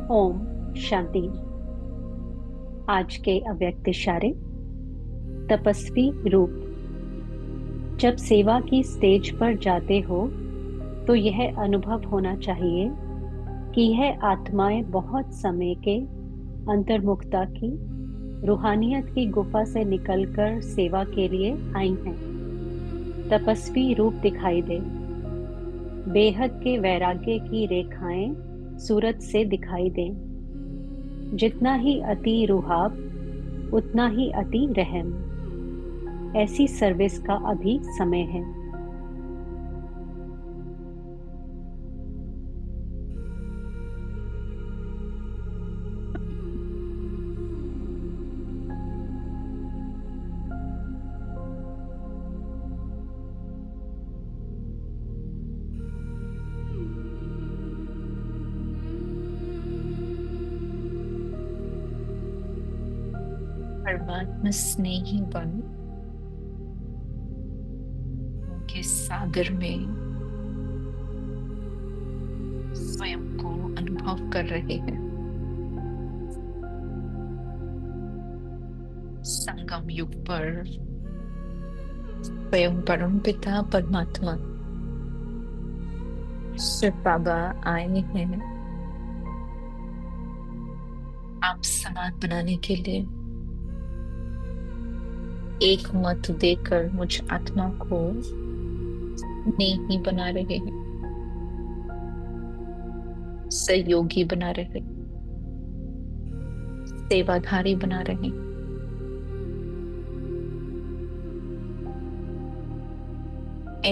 ओम शांति। आज के अव्यक्त इशारे। तपस्वी रूप। जब सेवा की स्टेज पर जाते हो तो यह अनुभव होना चाहिए कि यह आत्माएं बहुत समय के अंतर्मुखता की रूहानियत की गुफा से निकलकर सेवा के लिए आई हैं। तपस्वी रूप दिखाई दे। बेहद के वैराग्य की रेखाएं सूरत से दिखाई दें। जितना ही अति रुहाब उतना ही अति रहम। ऐसी सर्विस का अभी समय है। परमात्मा स्नेही बन के सागर में स्वयं को अनुभव कर रहे हैं। संगम युग पर स्वयं परम पिता परमात्मा शिव बाबा आए हैं आप समाज बनाने के लिए। एक मत देकर मुझ आत्मा को स्नेही बना रहे हैं, सहयोगी बना रहे, सेवाधारी बना रहे।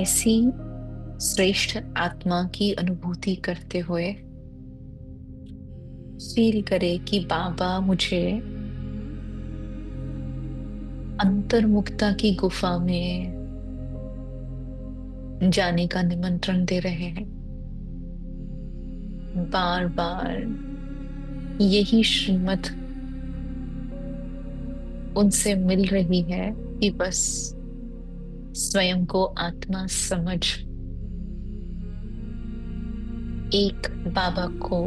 ऐसी श्रेष्ठ आत्मा की अनुभूति करते हुए फील करे कि बाबा मुझे अंतर्मुखता की गुफा में जाने का निमंत्रण दे रहे हैं। बार बार यही श्रीमत उनसे मिल रही है कि बस स्वयं को आत्मा समझ एक बाबा को,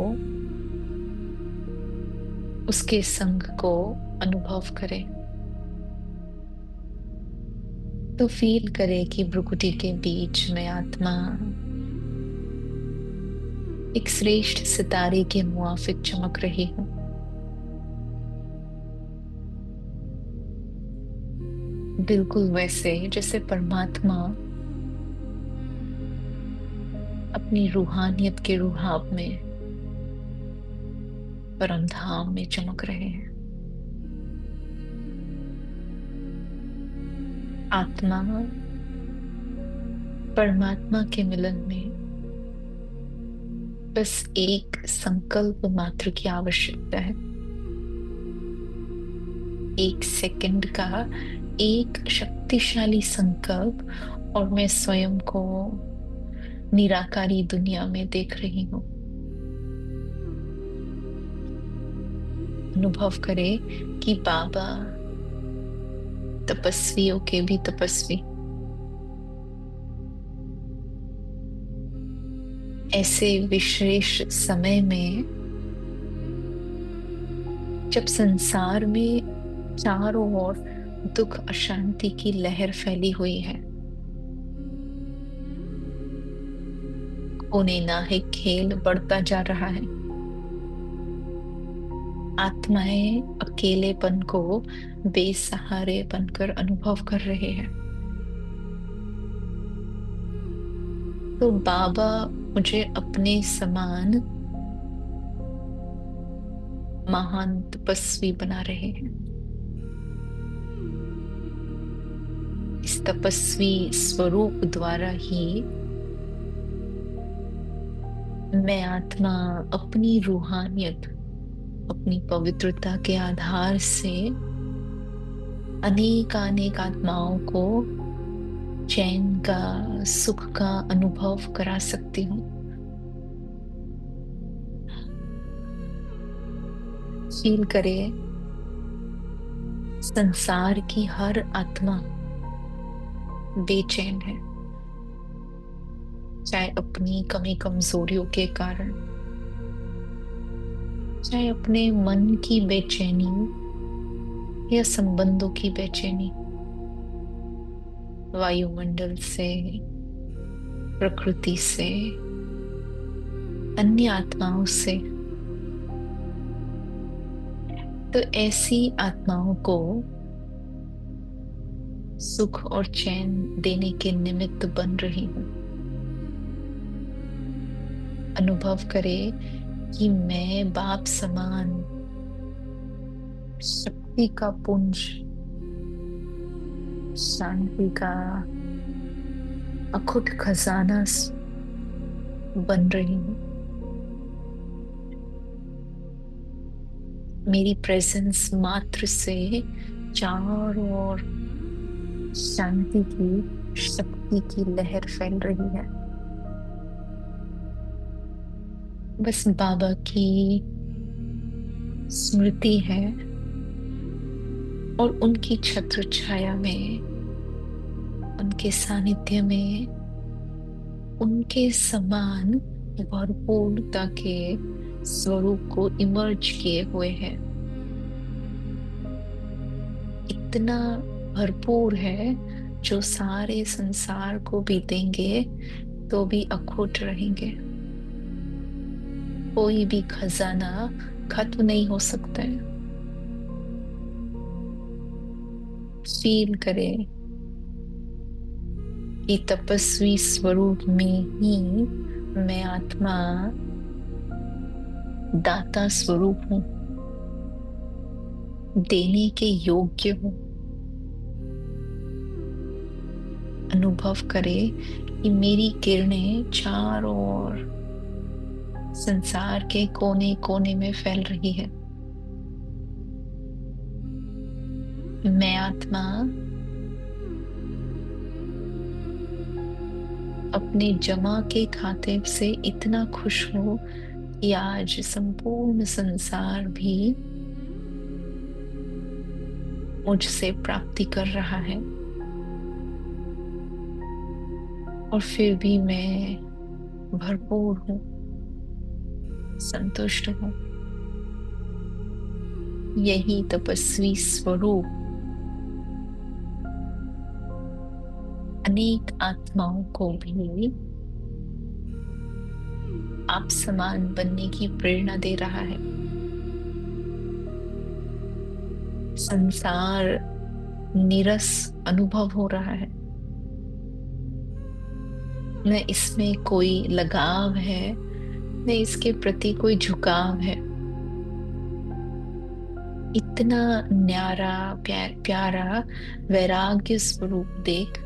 उसके संग को अनुभव करे। तो फील करे कि भ्रुकुटी के बीच में आत्मा एक श्रेष्ठ सितारे के मुआफिक चमक रही है। बिल्कुल वैसे जैसे परमात्मा अपनी रूहानियत के रुहाब में परमधाम में चमक रहे हैं। आत्मा परमात्मा के मिलन में बस एक संकल्प मात्र की आवश्यकता है। एक सेकंड का एक शक्तिशाली संकल्प और मैं स्वयं को निराकारी दुनिया में देख रही हूं। अनुभव करे कि बाबा तपस्वियों के भी तपस्वी। ऐसे विशेष समय में जब संसार में चारों ओर दुख अशांति की लहर फैली हुई है, खूने नाहे खेल बढ़ता जा रहा है, आत्माएं अकेलेपन को बेसहारे बनकर अनुभव कर रहे हैं, तो बाबा मुझे अपने समान महान तपस्वी बना रहे हैं। इस तपस्वी स्वरूप द्वारा ही मैं आत्मा अपनी रूहानियत, अपनी पवित्रता के आधार से अनेक आत्माओं को चैन का, सुख का अनुभव करा सकती हूँ। फील करे संसार की हर आत्मा बेचैन है, चाहे अपनी कमी कमजोरियों के कारण, चाहे अपने मन की बेचैनी या संबंधों की बेचैनी, वायुमंडल से, प्रकृति से, अन्य आत्माओं से। तो ऐसी आत्माओं को सुख और चैन देने के निमित्त बन रही हूं। अनुभव करे कि मैं बाप समान शक्ति का पुंज, शांति का अखुट खजाना बन रही हूं। मेरी प्रेजेंस मात्र से चारों ओर शांति की, शक्ति की लहर फैल रही है। बस बाबा की स्मृति है और उनकी छत्र छाया में, उनके सानिध्य में, उनके समान भरपूरता के स्वरूप को इमर्ज किए हुए हैं। इतना भरपूर है जो सारे संसार को भी देंगे तो भी अखुट रहेंगे। कोई भी खजाना खत्म नहीं हो सकता है। फील करें कि तपस्वी स्वरूप में ही मैं आत्मा दाता स्वरूप हूं, देने के योग्य हूं। अनुभव करें कि मेरी किरणें चारों ओर संसार के कोने कोने में फैल रही है। मैं आत्मा अपने जमा के खाते से इतना खुश हूं कि आज संपूर्ण संसार भी मुझसे प्राप्ति कर रहा है, और फिर भी मैं भरपूर हूं, संतुष्ट हूं। यही तपस्वी स्वरूप अनेक आत्माओं को भी आप समान बनने की प्रेरणा दे रहा है। संसार नीरस अनुभव हो रहा है, न इसमें कोई लगाव है, न इसके प्रति कोई झुकाव है। इतना न्यारा प्यारा वैराग्य स्वरूप देख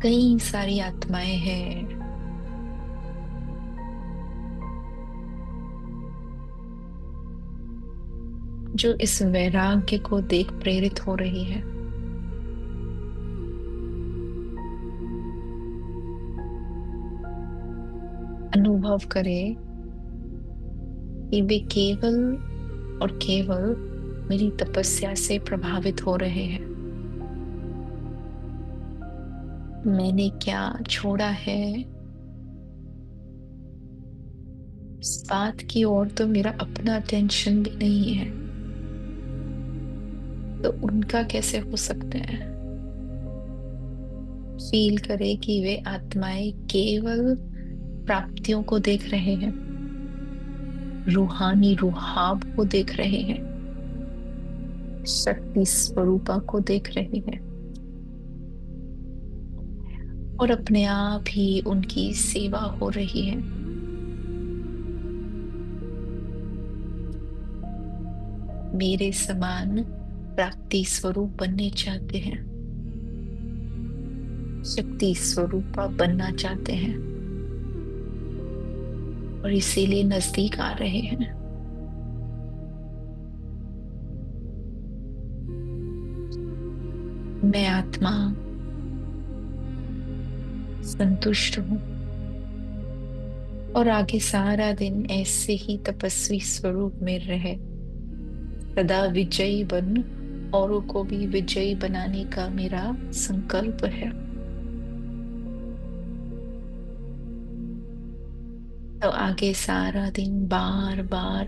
कई सारी आत्माएं हैं जो इस वैराग्य को देख प्रेरित हो रही है। अनुभव करें कि वे केवल और केवल मेरी तपस्या से प्रभावित हो रहे हैं। मैंने क्या छोड़ा है, इस बात की ओर तो मेरा अपना अटेंशन भी नहीं है, तो उनका कैसे हो सकता है। फील करे कि वे आत्माएं केवल प्राप्तियों को देख रहे हैं, रूहानी रुहाब को देख रहे हैं, शक्ति स्वरूपा को देख रहे हैं, और अपने आप ही उनकी सेवा हो रही है। मेरे समान प्राप्ति स्वरूप बनने चाहते हैं, शक्ति स्वरूपा बनना चाहते हैं, और इसीलिए नजदीक आ रहे हैं। मैं आत्मा संतुष्ट हूं, और आगे सारा दिन ऐसे ही तपस्वी स्वरूप में रहे, सदा विजयी बन औरों को भी विजयी बनाने का मेरा संकल्प है। तो आगे सारा दिन बार बार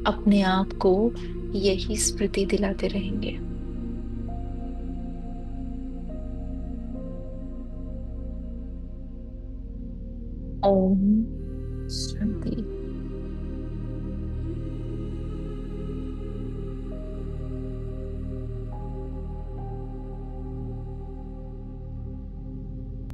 अपने आप को यही स्मृति दिलाते रहेंगे। ओम शांति।